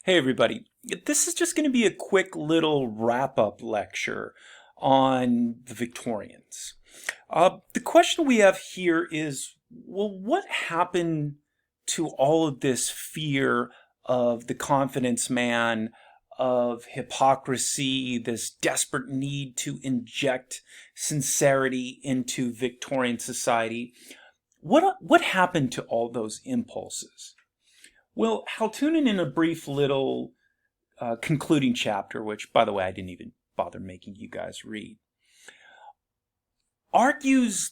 Hey everybody, this is just going to be a quick little wrap-up lecture on the Victorians. The question we have here is, well, what happened to all of this fear of the confidence man, of hypocrisy, this desperate need to inject sincerity into Victorian society? What happened to all those impulses? Well, Haltunen, in a brief little concluding chapter, which, by the way, I didn't even bother making you guys read, argues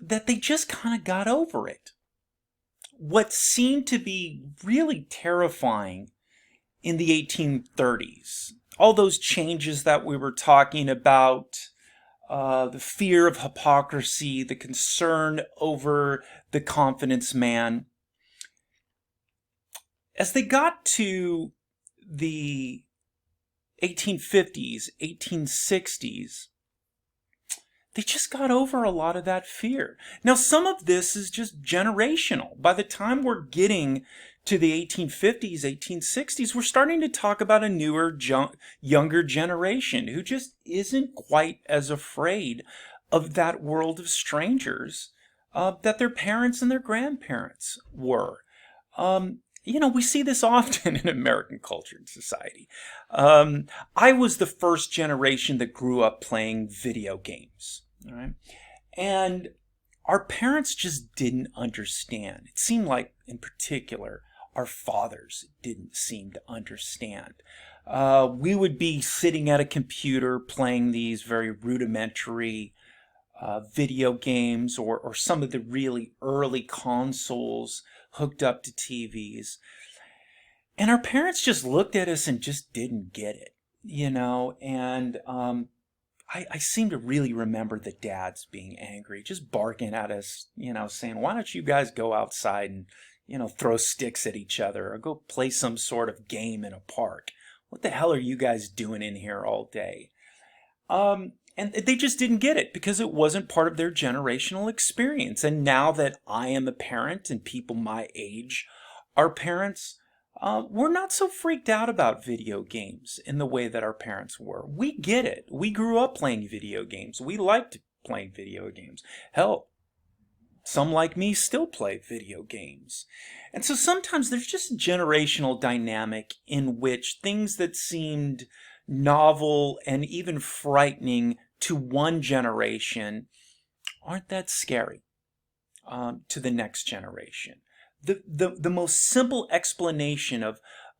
that they just kind of got over it. What seemed to be really terrifying in the 1830s, all those changes that we were talking about, the fear of hypocrisy, the concern over the confidence man, as they got to the 1850s, 1860s, they just got over a lot of that fear. Now, some of this is just generational. By the time we're getting to the 1850s, 1860s, we're starting to talk about a newer, younger generation who just isn't quite as afraid of that world of strangers that their parents and their grandparents were. We see this often in American culture and society. I was the first generation that grew up playing video games, all right? And our parents just didn't understand. It seemed like, in particular, our fathers didn't seem to understand. We would be sitting at a computer playing these very rudimentary video games or some of the really early consoles hooked up to TVs. And our parents just looked at us and just didn't get it, and I seem to really remember the dads being angry, just barking at us, saying, why don't you guys go outside and, throw sticks at each other or go play some sort of game in a park? What the hell are you guys doing in here all day? And they just didn't get it because it wasn't part of their generational experience. And now that I am a parent and people my age are parents, we're not so freaked out about video games in the way that our parents were. We get it. We grew up playing video games. We liked playing video games. Hell, some like me still play video games. And so sometimes there's just a generational dynamic in which things that seemed novel and even frightening to one generation aren't that scary to the next generation. The most simple explanation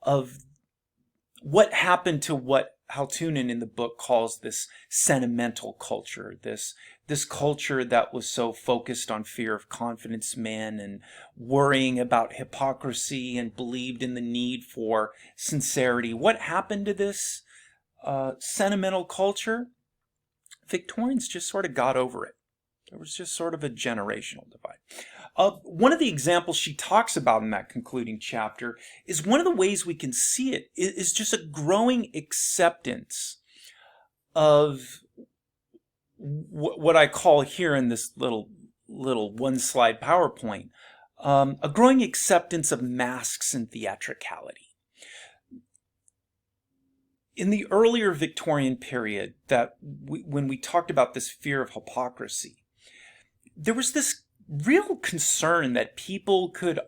of what happened to what Haltunen in the book calls this sentimental culture, this culture that was so focused on fear of confidence men and worrying about hypocrisy and believed in the need for sincerity. What happened to this sentimental culture? Victorians just sort of got over it. There was just sort of a generational divide. One of the examples she talks about in that concluding chapter is one of the ways we can see it is just a growing acceptance of what I call here in this little one-slide PowerPoint, a growing acceptance of masks and theatricality. In the earlier Victorian period, when we talked about this fear of hypocrisy, there was this real concern that people could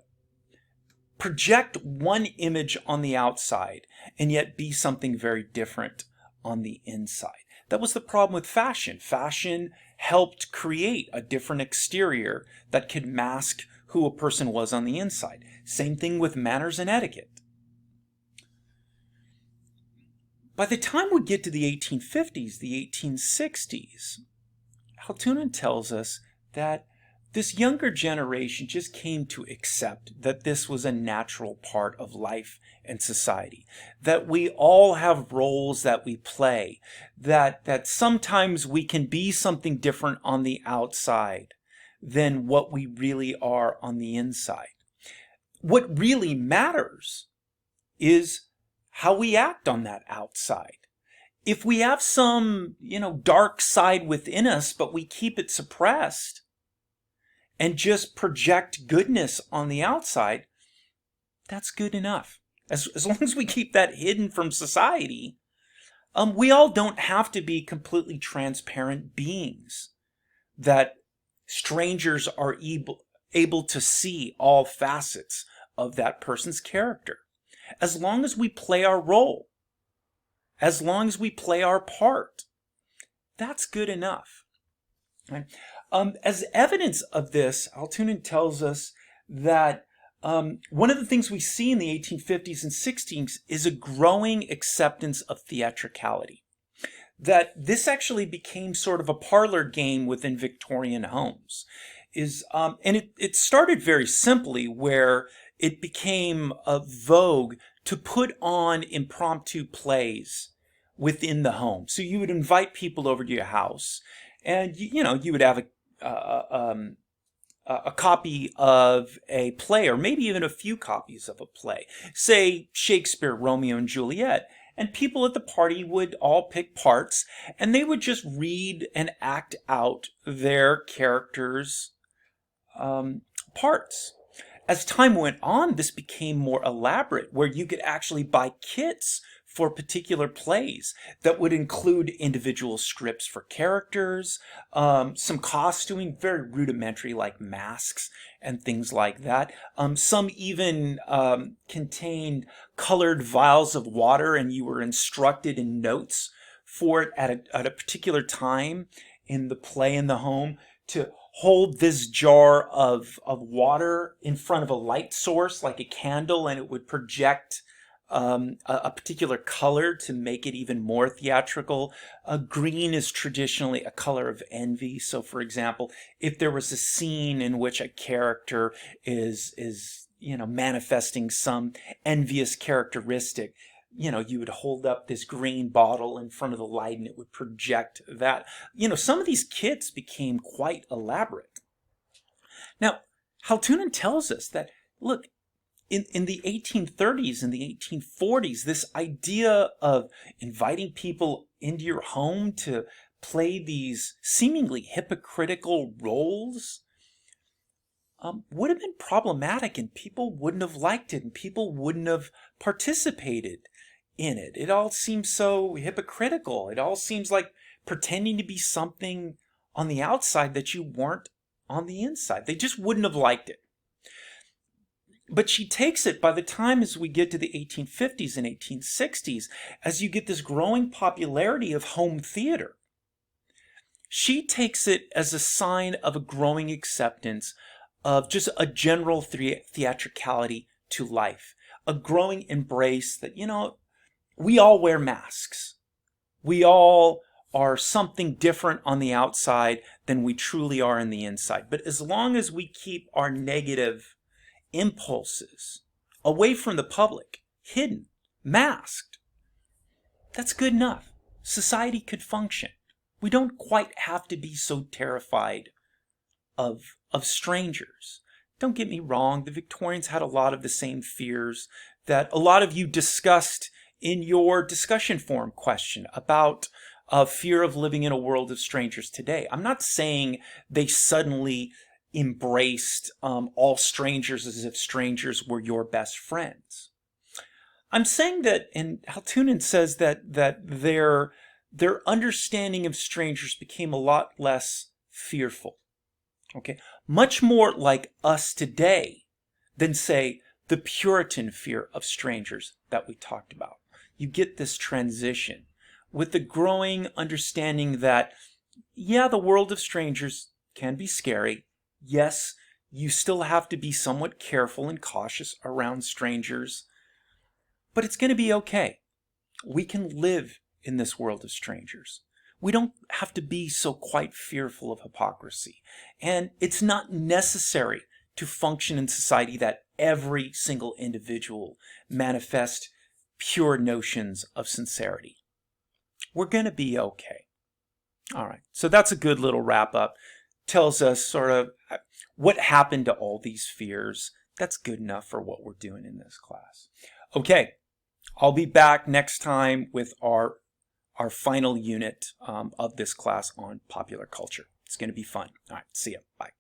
project one image on the outside and yet be something very different on the inside. That was the problem with fashion. Fashion helped create a different exterior that could mask who a person was on the inside. Same thing with manners and etiquette. By the time we get to the 1850s, the 1860s, Haltunen tells us that this younger generation just came to accept that this was a natural part of life and society, that we all have roles that we play, that sometimes we can be something different on the outside than what we really are on the inside. What really matters is how we act on that outside. If we have some, dark side within us, but we keep it suppressed and just project goodness on the outside, that's good enough. As long as we keep that hidden from society, we all don't have to be completely transparent beings that strangers are able to see all facets of that person's character. As long as we play our role, as long as we play our part, that's good enough. Right? As evidence of this, Altunen tells us that one of the things we see in the 1850s and 60s is a growing acceptance of theatricality. That this actually became sort of a parlor game within Victorian homes. And it started very simply, where it became a vogue to put on impromptu plays within the home. So you would invite people over to your house, and you would have a copy of a play, or maybe even a few copies of a play, say Shakespeare, Romeo and Juliet. And people at the party would all pick parts, and they would just read and act out their characters' parts. As time went on, this became more elaborate, where you could actually buy kits for particular plays that would include individual scripts for characters, some costuming, very rudimentary, like masks and things like that. Some even contained colored vials of water, and you were instructed in notes for it at a particular time in the play in the home to hold this jar of water in front of a light source like a candle, and it would project a particular color to make it even more theatrical. Green is traditionally a color of envy. So, for example, if there was a scene in which a character is manifesting some envious characteristic, you would hold up this green bottle in front of the light, and it would project that. Some of these kits became quite elaborate. Now, Haltunen tells us that, look, in the 1830s and the 1840s, this idea of inviting people into your home to play these seemingly hypocritical roles would have been problematic, and people wouldn't have liked it, and people wouldn't have participated in it. It all seems so hypocritical. It all seems like pretending to be something on the outside that you weren't on the inside. They just wouldn't have liked it. But she takes it, by the time as we get to the 1850s and 1860s, as you get this growing popularity of home theater, she takes it as a sign of a growing acceptance of just a general theatricality to life, a growing embrace that, we all wear masks. We all are something different on the outside than we truly are in the inside. But as long as we keep our negative impulses away from the public, hidden, masked, that's good enough. Society could function. We don't quite have to be so terrified of strangers. Don't get me wrong, the Victorians had a lot of the same fears that a lot of you discussed in your discussion forum question about fear of living in a world of strangers today. I'm not saying they suddenly embraced all strangers as if strangers were your best friends. I'm saying that, and Haltunen says that their understanding of strangers became a lot less fearful. Okay, much more like us today than, say, the Puritan fear of strangers that we talked about. You get this transition with the growing understanding that, yeah, the world of strangers can be scary. Yes, you still have to be somewhat careful and cautious around strangers, but it's going to be okay. We can live in this world of strangers. We don't have to be so quite fearful of hypocrisy. And it's not necessary to function in society that every single individual manifest pure notions of sincerity. We're going to be okay. All right, so that's a good little wrap up. Tells us sort of what happened to all these fears. That's good enough for what we're doing in this class. Okay, I'll be back next time with our final unit of this class on popular culture. It's going to be fun. All right, see ya. Bye.